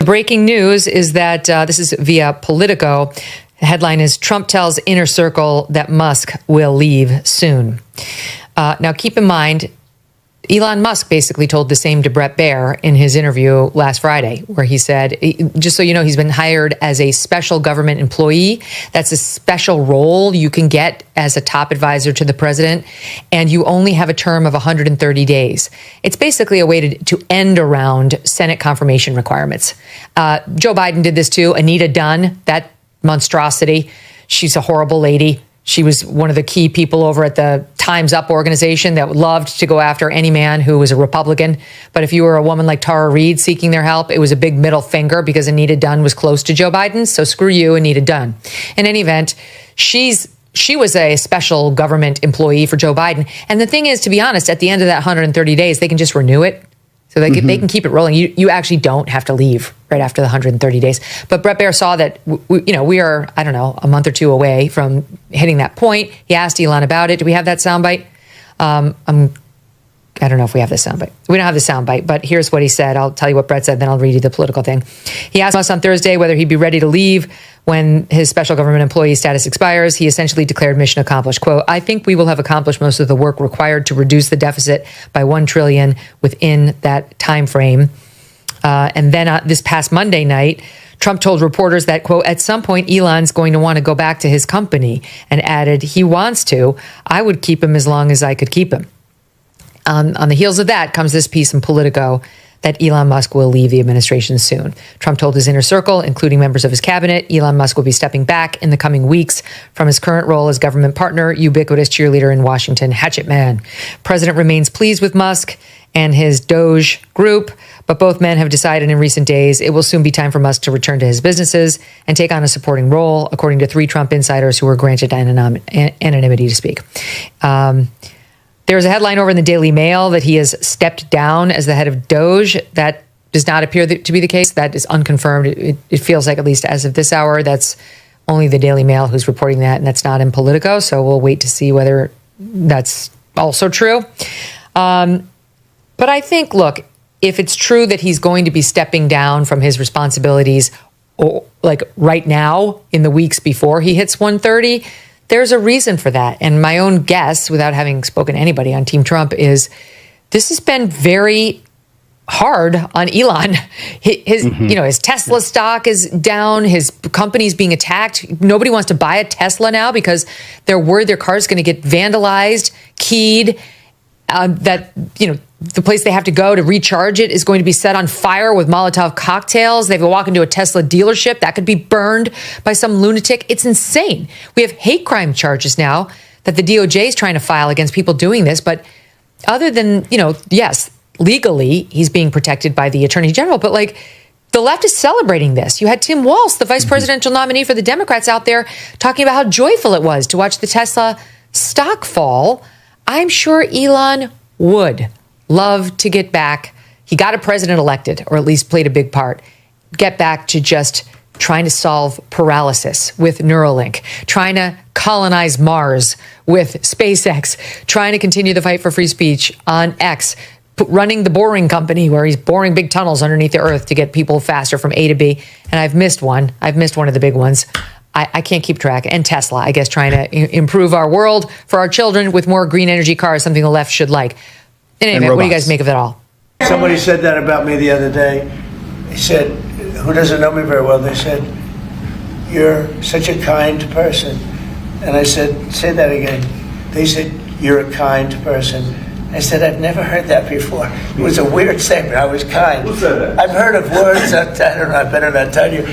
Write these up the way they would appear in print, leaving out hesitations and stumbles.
breaking news is that this is via Politico. The headline is Trump tells inner circle that Musk will leave soon. Now, keep in mind, Elon Musk basically told the same to Bret Baier in his interview last Friday, where he said, just so you know, he's been hired as a special government employee. That's a special role you can get as a top advisor to the president, and you only have a term of 130 days. It's basically a way to end around Senate confirmation requirements. Joe Biden did this too. Anita Dunn, that monstrosity, she's a horrible lady. She was one of the key people over at the Time's Up organization that loved to go after any man who was a Republican. But if you were a woman like Tara Reade seeking their help, it was a big middle finger because Anita Dunn was close to Joe Biden. So screw you, Anita Dunn. In any event, she was a special government employee for Joe Biden. And the thing is, to be honest, at the end of that 130 days, they can just renew it. So they can keep it rolling. You actually don't have to leave right after the 130 days. But Bret Baier saw that we are, I don't know, a month or two away from hitting that point. He asked Elon about it. Do we have that soundbite? I don't know if we have the soundbite. We don't have the soundbite, but here's what he said. I'll tell you what Bret said, then I'll read you the political thing. He asked us on Thursday whether he'd be ready to leave when his special government employee status expires. He essentially declared mission accomplished. Quote, I think we will have accomplished most of the work required to reduce the deficit by $1 trillion within that time frame. And then this past Monday night, Trump told reporters that, quote, at some point, Elon's going to want to go back to his company, and added, he wants to. I would keep him as long as I could keep him. On the heels of that comes this piece in Politico that Elon Musk will leave the administration soon. Trump told his inner circle, including members of his cabinet, Elon Musk will be stepping back in the coming weeks from his current role as government partner, ubiquitous cheerleader in Washington, hatchet man. President remains pleased with Musk and his DOGE group, but both men have decided in recent days it will soon be time for Musk to return to his businesses and take on a supporting role, according to 3 Trump insiders who were granted anonymity to speak. There's a headline over in the Daily Mail that he has stepped down as the head of DOGE. That does not appear to be the case. That is unconfirmed. It feels like, at least as of this hour, that's only the Daily Mail who's reporting that, and that's not in Politico. So we'll wait to see whether that's also true. But I think, look, if it's true that he's going to be stepping down from his responsibilities, like right now in the weeks before he hits 130, there's a reason for that. And my own guess, without having spoken to anybody on Team Trump, is this has been very hard on Elon. His Tesla stock is down. His company's being attacked. Nobody wants to buy a Tesla now because they're worried their car's going to get vandalized, keyed, the place they have to go to recharge it is going to be set on fire with Molotov cocktails. They have to walk into a Tesla dealership. That could be burned by some lunatic. It's insane. We have hate crime charges now that the DOJ is trying to file against people doing this. But other than, yes, legally, he's being protected by the Attorney General. But the left is celebrating this. You had Tim Walz, the vice presidential nominee for the Democrats, out there talking about how joyful it was to watch the Tesla stock fall. I'm sure Elon would love to get back. He got a president elected, or at least played a big part. Get back to just trying to solve paralysis with Neuralink, trying to colonize Mars with SpaceX, trying to continue the fight for free speech on X, running the boring company where he's boring big tunnels underneath the earth to get people faster from A to B. And I've missed one. I've missed one of the big ones. I can't keep track. And Tesla, I guess, trying to improve our world for our children with more green energy cars, something the left should like. In any event, what do you guys make of it all? Somebody said that about me the other day. They said, who doesn't know me very well, they said, you're such a kind person. And I said, say that again. They said, you're a kind person. I said, I've never heard that before. It was a weird statement. I was kind. Who said that? I've heard of words that, I don't know, I better not tell you.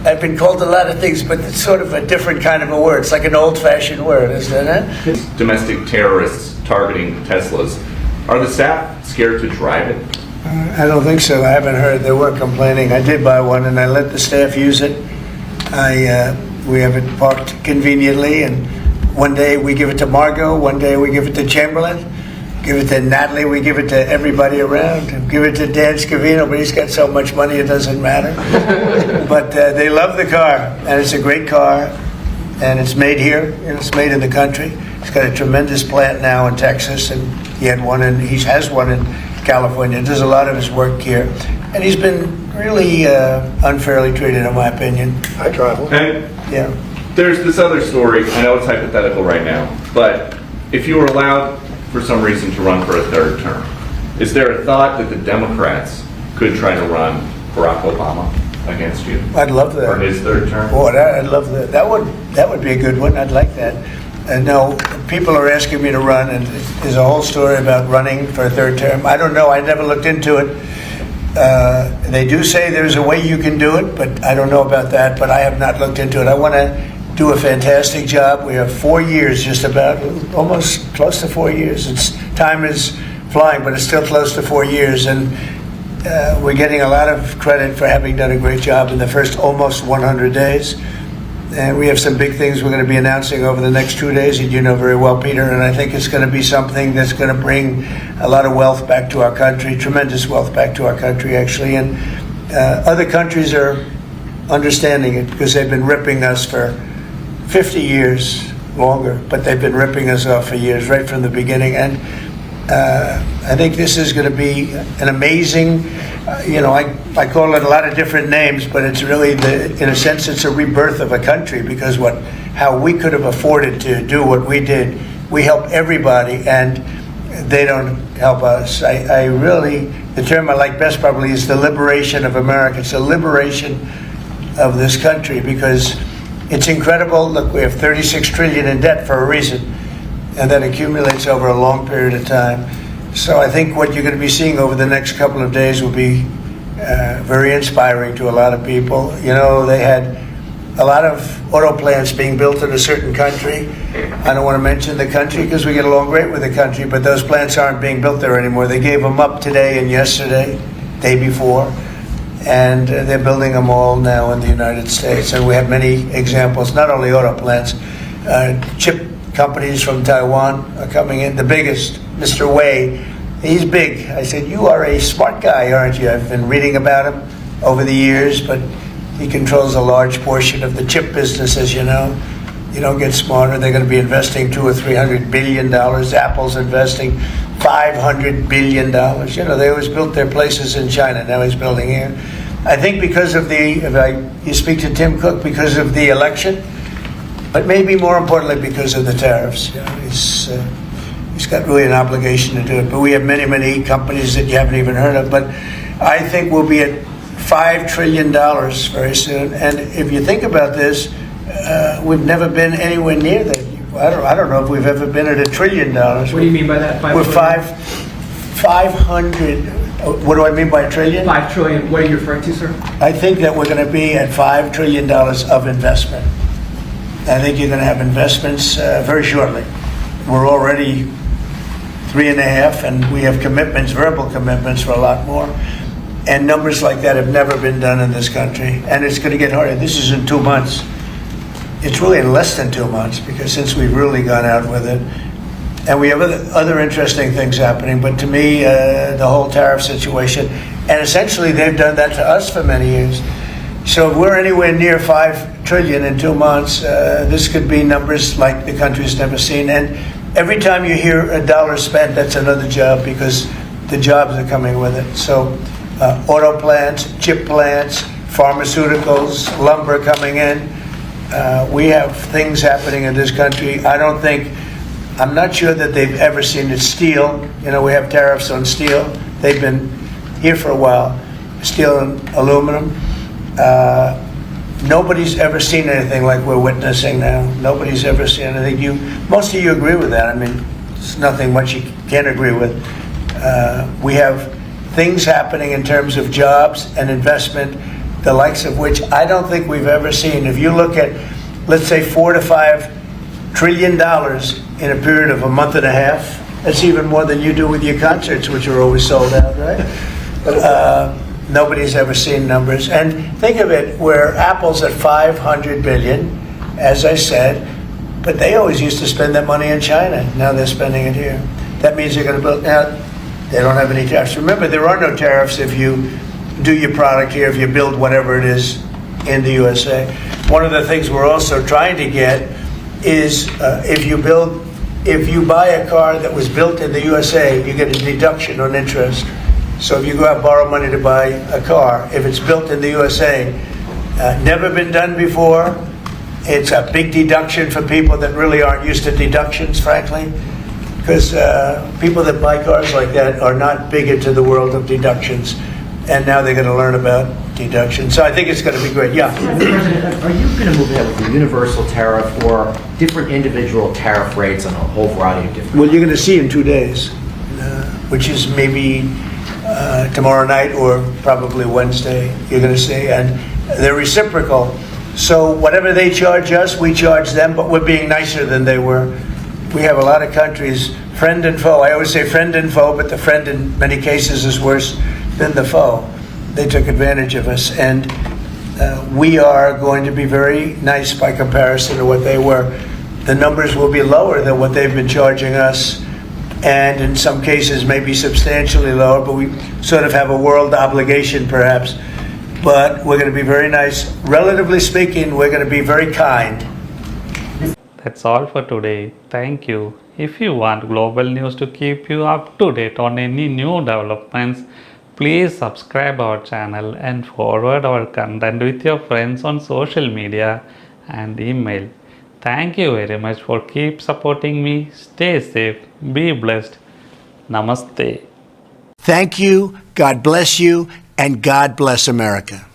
I've been called a lot of things, but it's sort of a different kind of a word. It's like an old-fashioned word, isn't it? Domestic terrorists targeting Teslas. Are the staff scared to drive it? I don't think so. I haven't heard. They were complaining. I did buy one, and I let the staff use it. We have it parked conveniently, and one day we give it to Margot, one day we give it to Chamberlain, give it to Natalie, we give it to everybody around, give it to Dan Scavino, but he's got so much money it doesn't matter. But they love the car, and it's a great car, and it's made here, and it's made in the country. He's got a tremendous plant now in Texas, and he has one California, does a lot of his work here, and he's been really unfairly treated, in my opinion. I travel. And Yeah. there's this other story. I know it's hypothetical right now, but if you were allowed for some reason to run for a third term, is there a thought that the Democrats could try to run Barack Obama against you I'd love that. for his third term? Boy, I'd love that. That would be a good one. I'd like that. No, people are asking me to run, and there's a whole story about running for a third term. I don't know. I never looked into it. They do say there's a way you can do it, but I don't know about that. But I have not looked into it. I want to do a fantastic job. We have 4 years, just about, almost close to 4 years. Time is flying, but it's still close to 4 years, and we're getting a lot of credit for having done a great job in the first almost 100 days. And we have some big things we're going to be announcing over the next 2 days, and you know very well, Peter, and I think it's going to be something that's going to bring a lot of wealth back to our country, tremendous wealth back to our country, actually. And other countries are understanding it because they've been ripping us for 50 years, longer, but they've been ripping us off for years, right from the beginning. And I think this is going to be an amazing, I call it a lot of different names, but it's really, in a sense, it's a rebirth of a country, because how we could have afforded to do what we did. We help everybody, and they don't help us. I really, the term I like best probably is the liberation of America. It's a liberation of this country, because it's incredible. Look, we have 36 trillion in debt for a reason, and that accumulates over a long period of time. So I think what you're going to be seeing over the next couple of days will be very inspiring to a lot of people. You know, they had a lot of auto plants being built in a certain country. I don't want to mention the country because we get along great with the country, but those plants aren't being built there anymore. They gave them up today and yesterday, day before, and they're building them all now in the United States. And we have many examples, not only auto plants, chip companies from Taiwan are coming in. The biggest, Mr. Wei, he's big. I said, you are a smart guy, aren't you? I've been reading about him over the years, but he controls a large portion of the chip business, as you know. You don't get smarter. They're going to be investing $200 or $300 billion. Apple's investing $500 billion. You know, they always built their places in China. Now he's building here. I think because of you speak to Tim Cook, because of the election, but maybe more importantly because of the tariffs. You know, he's got really an obligation to do it. But we have many, many companies that you haven't even heard of. But I think we'll be at $5 trillion very soon. And if you think about this, we've never been anywhere near that. I don't know if we've ever been at $1 trillion. What do you mean by that? We're 500. What do I mean by trillion? 5 trillion. What are you referring to, sir? I think that we're going to be at $5 trillion of investment. I think you're going to have investments very shortly. We're already 3.5, and we have commitments, verbal commitments for a lot more. And numbers like that have never been done in this country. And it's going to get harder. This is in 2 months. It's really in less than 2 months, because since we've really gone out with it. And we have other interesting things happening. But to me, the whole tariff situation, and essentially they've done that to us for many years. So if we're anywhere near $5 trillion in 2 months, this could be numbers like the country's never seen. And every time you hear a dollar spent, that's another job, because the jobs are coming with it. So auto plants, chip plants, pharmaceuticals, lumber coming in. We have things happening in this country. I'm not sure that they've ever seen it. Steel, you know, we have tariffs on steel. They've been here for a while. Steel and aluminum. Nobody's ever seen anything like we're witnessing now. Nobody's ever seen anything. Most of you agree with that. I mean, it's nothing much you can't agree with. We have things happening in terms of jobs and investment, the likes of which I don't think we've ever seen. If you look at, let's say, $4 to $5 trillion in a period of a month and a half, that's even more than you do with your concerts, which are always sold out, right? Nobody's ever seen numbers. And think of it, where Apple's at $500 billion, as I said, but they always used to spend that money in China. Now they're spending it here. That means they're going to build. Now, they don't have any tariffs. Remember, there are no tariffs if you do your product here, if you build whatever it is in the USA. One of the things we're also trying to get is if you build if you buy a car that was built in the USA, you get a deduction on interest. So if you go out and borrow money to buy a car, if it's built in the USA, never been done before, it's a big deduction for people that really aren't used to deductions, frankly, because people that buy cars like that are not big into the world of deductions, and now they're going to learn about deductions. So I think it's going to be great. Yeah. Mr. President, are you going to move ahead with a universal tariff or different individual tariff rates on a whole variety of different? Well, you're going to see in 2 days, which is maybe tomorrow night or probably Wednesday, you're going to see, and they're reciprocal. So whatever they charge us, we charge them, but we're being nicer than they were. We have a lot of countries, friend and foe. I always say friend and foe, but the friend in many cases is worse than the foe. They took advantage of us, and we are going to be very nice by comparison to what they were. The numbers will be lower than what they've been charging us, and in some cases maybe substantially lower, but we sort of have a world obligation perhaps. But we're going to be very nice. Relatively speaking, we're going to be very kind. That's all for today. Thank you. If you want global news to keep you up to date on any new developments, please subscribe our channel and forward our content with your friends on social media and email. Thank you very much for keep supporting me. Stay safe. Be blessed. Namaste. Thank you, God bless you, and God bless America.